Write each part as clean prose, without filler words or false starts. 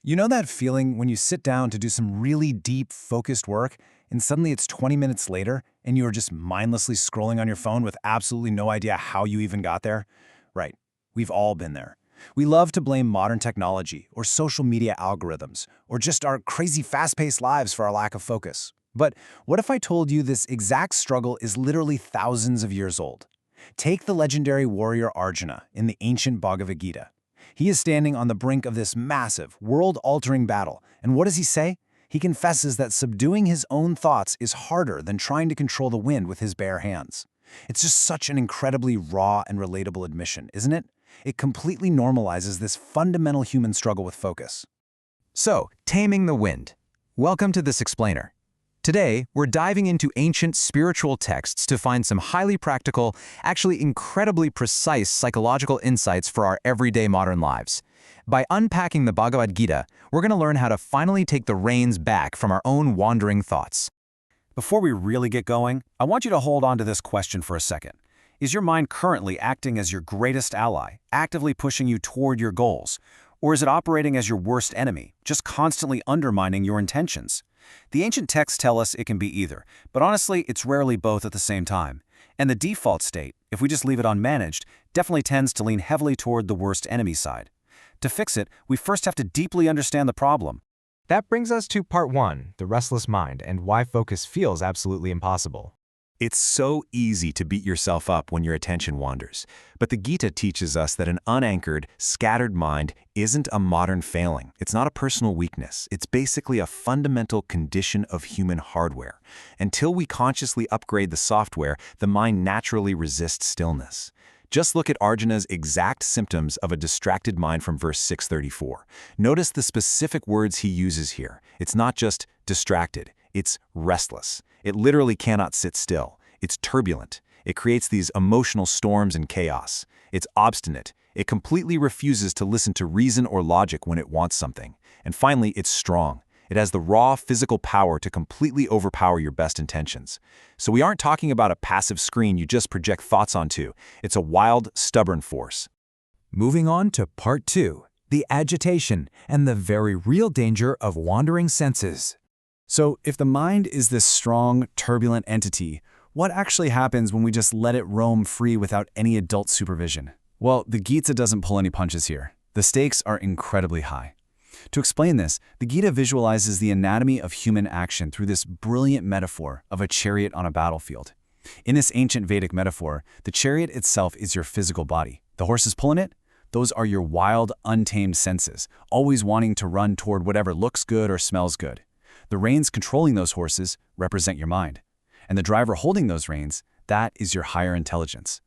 You know that feeling when you sit down to do some really deep, focused work, and suddenly it's 20 minutes later, and you are just mindlessly scrolling on your phone with absolutely no idea how you even got there? Right. We've all been there. We love to blame modern technology, or social media algorithms, or just our crazy fast-paced lives for our lack of focus. But what if I told you this exact struggle is literally thousands of years old? Take the legendary warrior Arjuna in the ancient Bhagavad Gita. He is standing on the brink of this massive, world-altering battle, and what does he say? He confesses that subduing his own thoughts is harder than trying to control the wind with his bare hands. It's just such an incredibly raw and relatable admission, isn't it? It completely normalizes this fundamental human struggle with focus. So, Taming the Wind. Welcome to this explainer. Today, we're diving into ancient spiritual texts to find some highly practical, actually incredibly precise psychological insights for our everyday modern lives. By unpacking the Bhagavad Gita, we're going to learn how to finally take the reins back from our own wandering thoughts. Before we really get going, I want you to hold on to this question for a second. Is your mind currently acting as your greatest ally, actively pushing you toward your goals? Or is it operating as your worst enemy, just constantly undermining your intentions? The ancient texts tell us it can be either, but honestly, it's rarely both at the same time. And the default state, if we just leave it unmanaged, definitely tends to lean heavily toward the worst enemy side. To fix it, we first have to deeply understand the problem. That brings us to part 1, the restless mind, and why focus feels absolutely impossible. It's so easy to beat yourself up when your attention wanders, but the Gita teaches us that an unanchored, scattered mind isn't a modern failing. It's not a personal weakness. It's basically a fundamental condition of human hardware. Until we consciously upgrade the software, the mind naturally resists stillness. Just look at Arjuna's exact symptoms of a distracted mind from verse 634. Notice the specific words he uses here. It's not just distracted, it's restless. It literally cannot sit still. It's turbulent. It creates these emotional storms and chaos. It's obstinate. It completely refuses to listen to reason or logic when it wants something. And finally, it's strong. It has the raw physical power to completely overpower your best intentions. So we aren't talking about a passive screen you just project thoughts onto. It's a wild, stubborn force. Moving on to part 2, the agitation and the very real danger of wandering senses. So, if the mind is this strong, turbulent entity, what actually happens when we just let it roam free without any adult supervision? Well, the Gita doesn't pull any punches here. The stakes are incredibly high. To explain this, the Gita visualizes the anatomy of human action through this brilliant metaphor of a chariot on a battlefield. In this ancient Vedic metaphor, the chariot itself is your physical body. The horses pulling it? Those are your wild, untamed senses, always wanting to run toward whatever looks good or smells good. The reins controlling those horses represent your mind. And the driver holding those reins, that is your higher intelligence.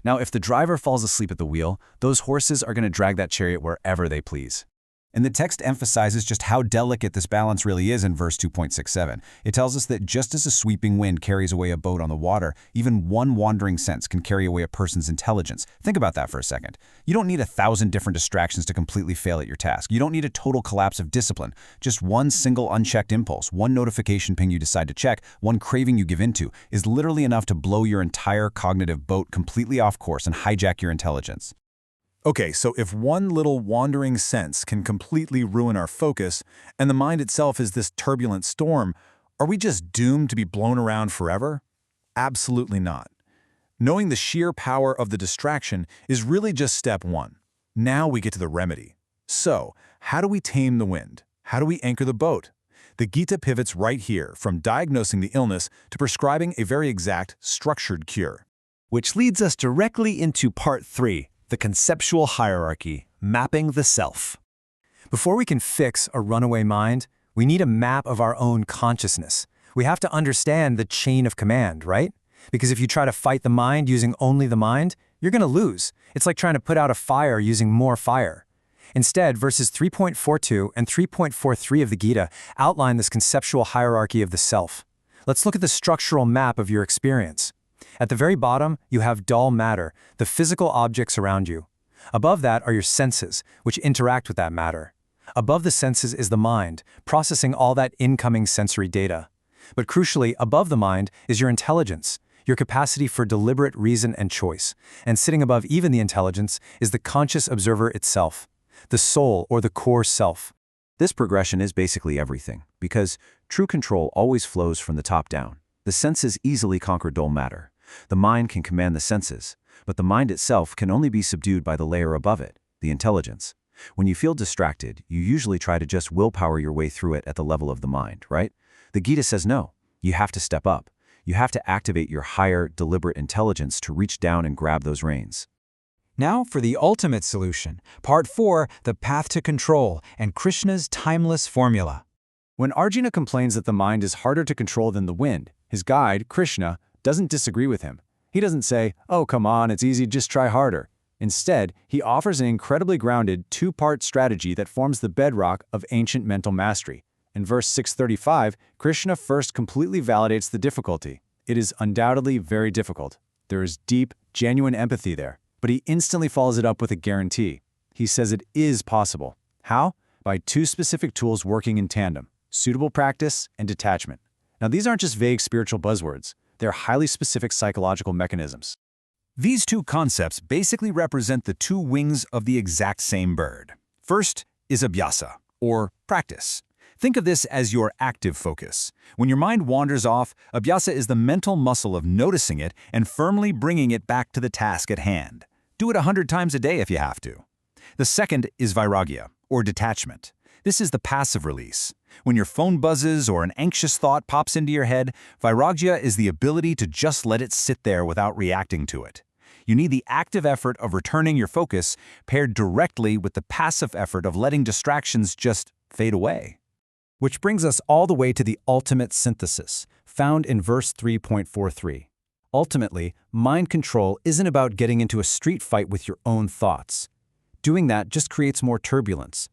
Now, if the driver falls asleep at the wheel, those horses are going to drag that chariot wherever they please. And the text emphasizes just how delicate this balance really is in verse 2.67. It tells us that just as a sweeping wind carries away a boat on the water, even one wandering sense can carry away a person's intelligence. Think about that for a second. You don't need 1,000 different distractions to completely fail at your task. You don't need a total collapse of discipline. Just one single unchecked impulse, one notification ping you decide to check, one craving you give into, is literally enough to blow your entire cognitive boat completely off course and hijack your intelligence. Okay, so if one little wandering sense can completely ruin our focus, and the mind itself is this turbulent storm, are we just doomed to be blown around forever? Absolutely not. Knowing the sheer power of the distraction is really just step 1. Now we get to the remedy. So, how do we tame the wind? How do we anchor the boat? The Gita pivots right here from diagnosing the illness to prescribing a very exact, structured cure. Which leads us directly into part 3. The conceptual hierarchy, mapping the self. Before we can fix a runaway mind, we need a map of our own consciousness. We have to understand the chain of command, right? Because if you try to fight the mind using only the mind, you're going to lose. It's like trying to put out a fire using more fire. Instead, verses 3.42 and 3.43 of the Gita outline this conceptual hierarchy of the self. Let's look at the structural map of your experience. At the very bottom, you have dull matter, the physical objects around you. Above that are your senses, which interact with that matter. Above the senses is the mind, processing all that incoming sensory data. But crucially, above the mind is your intelligence, your capacity for deliberate reason and choice. And sitting above even the intelligence is the conscious observer itself, the soul or the core self. This progression is basically everything, because true control always flows from the top down. The senses easily conquer dull matter. The mind can command the senses, but the mind itself can only be subdued by the layer above it, the intelligence. When you feel distracted, you usually try to just willpower your way through it at the level of the mind, right? The Gita says no. You have to step up. You have to activate your higher, deliberate intelligence to reach down and grab those reins. Now for the ultimate solution, Part 4, the path to control and Krishna's timeless formula. When Arjuna complains that the mind is harder to control than the wind, his guide, Krishna, doesn't disagree with him. He doesn't say, "Oh, come on, it's easy, just try harder." Instead, he offers an incredibly grounded two-part strategy that forms the bedrock of ancient mental mastery. In verse 635, Krishna first completely validates the difficulty. It is undoubtedly very difficult. There is deep, genuine empathy there. But he instantly follows it up with a guarantee. He says it is possible. How? By two specific tools working in tandem: suitable practice and detachment. Now, these aren't just vague spiritual buzzwords. They're highly specific psychological mechanisms. These two concepts basically represent the two wings of the exact same bird. First is abhyasa, or practice. Think of this as your active focus. When your mind wanders off, abhyasa is the mental muscle of noticing it and firmly bringing it back to the task at hand. Do it 100 times a day if you have to. The second is vairagya, or detachment. This is the passive release. When your phone buzzes or an anxious thought pops into your head, vairagya is the ability to just let it sit there without reacting to it. You need the active effort of returning your focus paired directly with the passive effort of letting distractions just fade away. Which brings us all the way to the ultimate synthesis, found in verse 3.43. Ultimately, mind control isn't about getting into a street fight with your own thoughts. Doing that just creates more turbulence.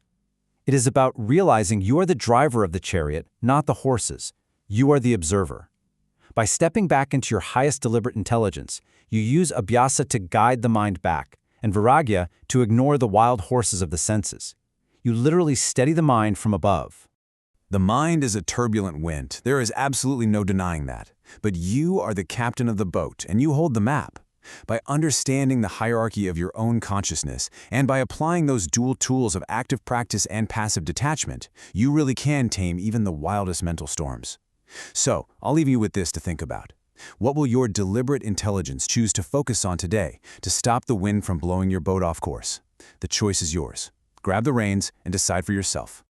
It is about realizing you are the driver of the chariot, not the horses. You are the observer. By stepping back into your highest deliberate intelligence, you use abhyasa to guide the mind back, and vairagya to ignore the wild horses of the senses. You literally steady the mind from above. The mind is a turbulent wind. There is absolutely no denying that. But you are the captain of the boat, and you hold the map. By understanding the hierarchy of your own consciousness, and by applying those dual tools of active practice and passive detachment, you really can tame even the wildest mental storms. So, I'll leave you with this to think about. What will your deliberate intelligence choose to focus on today to stop the wind from blowing your boat off course? The choice is yours. Grab the reins and decide for yourself.